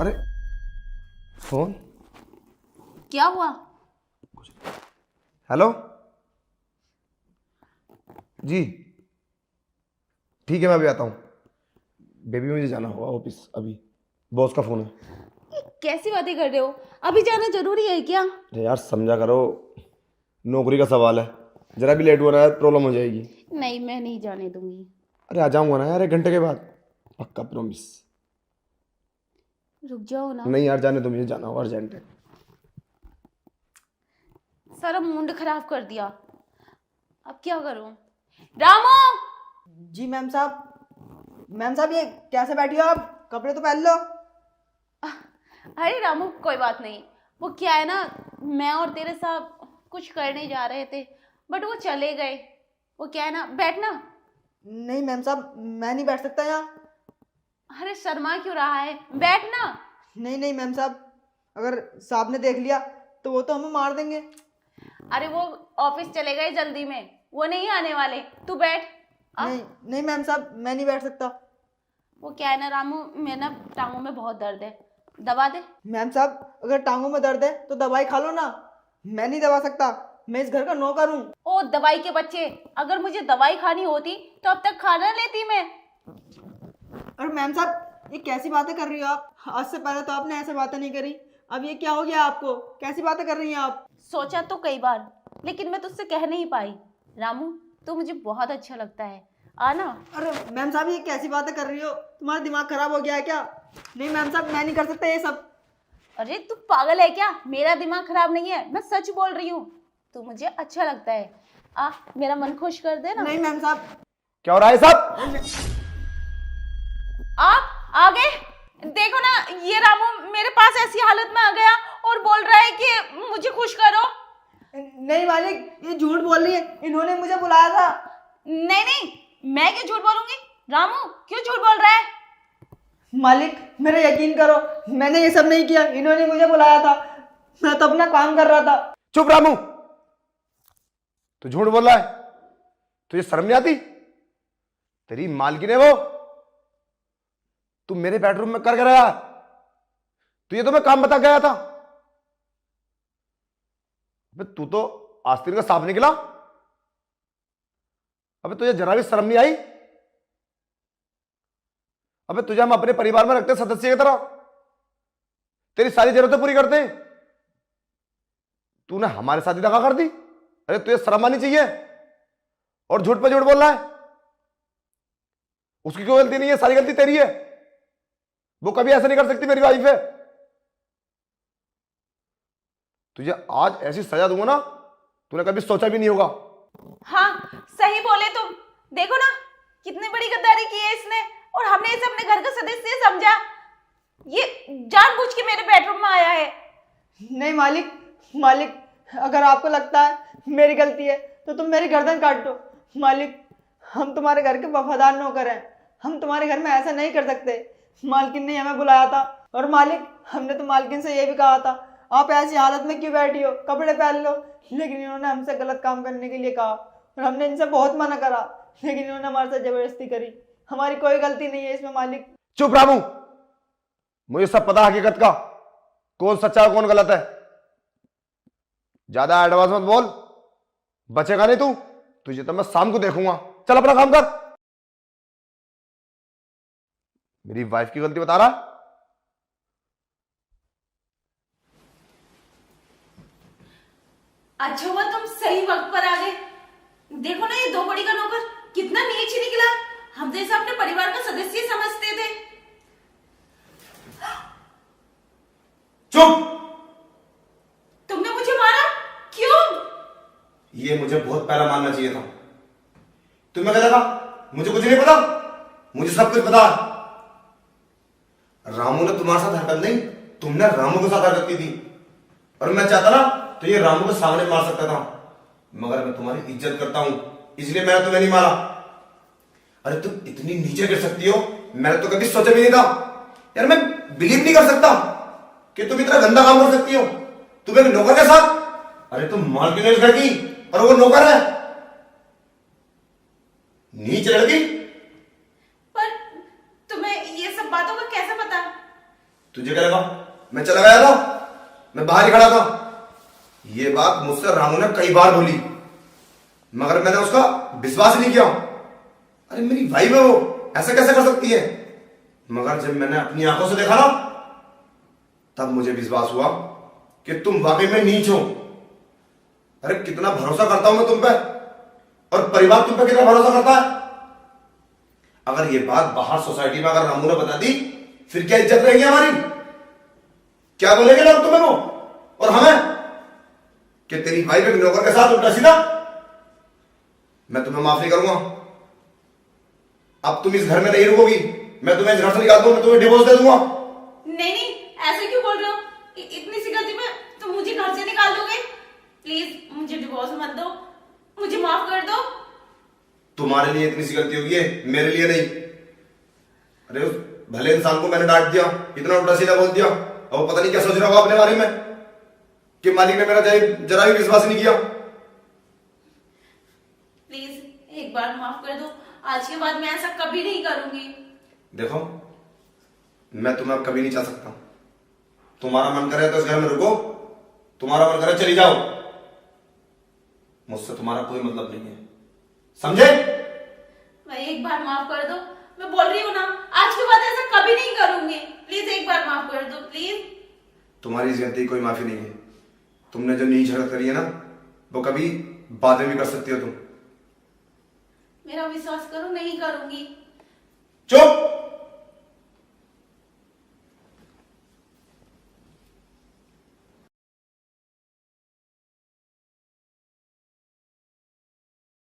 अरे फोन। क्या हुआ? हेलो जी, ठीक है मैं अभी आता हूँ। बेबी मुझे जाना होगा ऑफिस अभी, बॉस का फोन है। ये कैसी बातें कर रहे हो? अभी जाना जरूरी है क्या? अरे यार समझा करो, नौकरी का सवाल है, जरा भी लेट हुआ ना यार प्रॉब्लम हो जाएगी। नहीं, मैं नहीं जाने दूंगी। अरे आ जाऊंगा ना यार 1 घंटे के बाद, पक्का प्रॉमिस। रुक जाओ ना। नहीं यार जाने दो, मुझे जाना होगा, अर्जेंट है। सारा मूड खराब कर दिया। अब क्या करूं? रामू! जी मैम साहब। मैम साहब ये कैसे बैठी हो आप? कपड़े तो पहन लो। अरे रामू, कोई बात नहीं। वो क्या है ना, मैं और तेरे साथ कुछ करने जा रहे थे, बट वो चले गए। वो क्या है ना, बैठना। नहीं मैम साहब, मैं नहीं बैठ सकता यहाँ। अरे शर्मा क्यों रहा है, बैठना। नहीं नहीं मैम साहब, अगर साहब ने देख लिया तो वो तो हमें मार देंगे। अरे वो ऑफिस चले गए जल्दी में, वो नहीं आने वाले। तू बैठ। नहीं नहीं मैम साहब, मैं नहीं बैठ सकता। वो क्या है ना रामू, मेरे ना टांगों में बहुत दर्द है, दबा दे। मैम साहब अगर टांगों में दर्द है तो दवाई खा लो ना। मैं नहीं दबा सकता, मैं इस घर का नौकर हूँ। ओ दवाई के बच्चे, अगर मुझे दवाई खानी होती तो अब तक खाना लेती मैं। और मैम साहब ये कैसी बातें कर रही हो आप? आज से पहले तो आपने ऐसे बातें नहीं करी, अब ये क्या हो गया आपको? कैसी बातें कर रही हैं आप? सोचा तो कई बार, लेकिन मैं तुझसे कह नहीं पाई। रामू, तू मुझे बहुत अच्छा लगता है, आना। अरे मैम साहब ये कैसी बातें कर रही हो? तुम्हारा दिमाग खराब हो गया है क्या? नहीं मैम साहब, मैं नहीं कर सकता ये सब। अरे तू पागल है क्या? मेरा दिमाग खराब नहीं है, मैं सच बोल रही हूँ। तू मुझे अच्छा लगता है, आ मेरा मन खुश कर दे ना। नहीं मैम साहब। क्या हो रहा है सब? आप आ गए? देखो ना, ये रामू मेरे पास ऐसी हालत में आ गया और बोल रहा है कि मुझे खुश करो। नहीं मालिक, ये झूठ बोल रही है, इन्होंने मुझे बुलाया था। नहीं नहीं, मैं क्यों झूठ बोलूंगी? रामू क्यों झूठ बोल रहा है? मालिक मेरा यकीन करो, मैंने ये सब नहीं किया, इन्होंने मुझे बुलाया था। मैं तो अपना काम कर रहा था। चुप रामू, तू झूठ बोल रहा है, तुझे शर्म नहीं आती? तेरी मालकिन है वो, तू मेरे बेडरूम में कर गया? तुझे तो मैं काम बता गया था। अबे तू तो आस्तीन का सांप निकला। अबे तुझे जरा भी शर्म नहीं आई? अबे तुझे हम अपने परिवार में रखते सदस्य की तरह, तेरी सारी जरूरतें पूरी करते हैं, तूने हमारे साथ ही दगा कर दी। अरे तुझे शर्म आनी चाहिए, और झूठ पे झूठ बोल रहा है। उसकी कोई गलती नहीं है, सारी गलती तेरी है। वो कभी ऐसा नहीं कर सकती, मेरी वाइफ है। तुझे आज ऐसी सजा दूंगा ना, तूने कभी सोचा भी नहीं होगा। हाँ सही बोले तुम। देखो ना कितनी बड़ी गद्दारी की है इसने, और हमने इसे अपने घर का सदस्य समझा। ये जानबूझ के मेरे बेडरूम में आया है। नहीं मालिक, मालिक अगर आपको लगता है मेरी गलती है तो तुम मेरी गर्दन काट दो। मालिक हम तुम्हारे घर के वफादार नौकर हैं, हम तुम्हारे घर में ऐसा नहीं कर सकते। मालकिन ने हमें बुलाया था, और मालिक हमने तो मालकिन से ये भी कहा था आप ऐसी हालत में क्यों बैठी हो, कपड़े पहन लो। लेकिन इन्होंने हमसे गलत काम करने के लिए कहा, और हमने इनसे बहुत मना करा, लेकिन इन्होंने हमारे साथ जबरदस्ती करी। हमारी कोई गलती नहीं है इसमें मालिक। चुप रामू, मुझे सब पता हकीकत का, कौन सच्चा है कौन गलत है। ज्यादा एडवांस मत बोल, बचेगा नहीं तू। तुझे तो मैं शाम को देखूंगा। चल अपना काम कर। मेरी वाइफ की गलती बता रहा। अच्छा हुआ तुम सही वक्त पर आ गए। देखो ना ये दो बड़ी का नौकर कितना नीच निकला। हम जैसे अपने परिवार का सदस्य समझते थे। चुप। तुमने मुझे मारा क्यों? ये मुझे बहुत पहला मानना चाहिए था। तुम्हें क्या लगा मुझे कुछ नहीं पता? मुझे सब कुछ पता है। रामू ने तुम्हारे साथ हरकत नहीं, तुमने रामू के साथ हरकत की थी। और मैं चाहता ना तो ये रामू के सामने मार सकता था, मगर मैं तुम्हारी इज्जत करता हूं, इसलिए मैंने तुम्हें नहीं मारा। अरे तुम इतनी नीचे गिर सकती हो, मैंने तो कभी सोचा भी नहीं था। यार मैं बिलीव नहीं कर सकता कि तुम इतना गंदा काम कर सकती हो। तुम एक नौकर के साथ। अरे तुम मालकिन है इस घर की और वो नौकर है। नीच लड़की। पर तुम्हें ये सब बातों का कैसे पता? तुझे क्या लगा मैं चला गया था? मैं बाहर ही खड़ा था। ये बात मुझसे रामू ने कई बार बोली, मगर मैंने उसका विश्वास नहीं किया। अरे मेरी वाइफ है वो, ऐसा कैसे कर सकती है? मगर जब मैंने अपनी आंखों से देखा ना, तब मुझे विश्वास हुआ कि तुम वाकई में नीच हो। अरे कितना भरोसा करता हूं मैं तुम पे, और परिवार तुम पे कितना भरोसा करता है। अगर ये बात बाहर सोसाइटी में अगर रामू ने बता दी, फिर क्या इज्जत रहेगी हमारी? क्या बोलेंगे लोग तुम्हें को और हमें कि तेरी वाइफ एक नौकर के साथ उल्टा सीधा? मैं तुम्हें माफ नहीं करूंगा। अब तुम इस घर में नहीं रुकोगी, मैं तुम्हें इस घर से निकाल दूंगा, मैं तुम्हें डिवोर्स दे दूंगा। नहीं नहीं, ऐसे क्यों बोल रहे हो? इतनी सी गलती में तुम मुझे घर से निकाल दोगे? प्लीज मुझे डिवोर्स मत दो, मुझे माफ कर दो। तुम्हारे लिए इतनी सी गलती होगी है, मेरे लिए नहीं। अरे उस भले इंसान को मैंने डांट दिया, इतना उल्टा सीधा बोल दिया, और वो पता नहीं क्या सोच रहा होगा अपने बारे में कि मालिक ने मेरा जरा भी विश्वास नहीं किया। प्लीज एक बार माफ कर दो, आज के बाद मैं ऐसा कभी नहीं करूंगी। देखो मैं तुम्हें अब कभी नहीं चाह सकता। तुम्हारा मन करे तो इस घर में रुको, तुम्हारा मन करे चली जाओ, मुझसे तुम्हारा कोई मतलब नहीं है, समझे? भाई एक बार माफ कर दो, मैं बोल रही हूँ ना, आज के बाद ऐसा कभी नहीं करूंगी। प्लीज एक बार माफ कर दो प्लीज। तुम्हारी इस गलती की कोई माफी नहीं है। तुमने जो नीच हरकत करी है ना, वो कभी बाद में भी कर सकती हो तुम। मेरा विश्वास करो, नहीं करूंगी। चुप।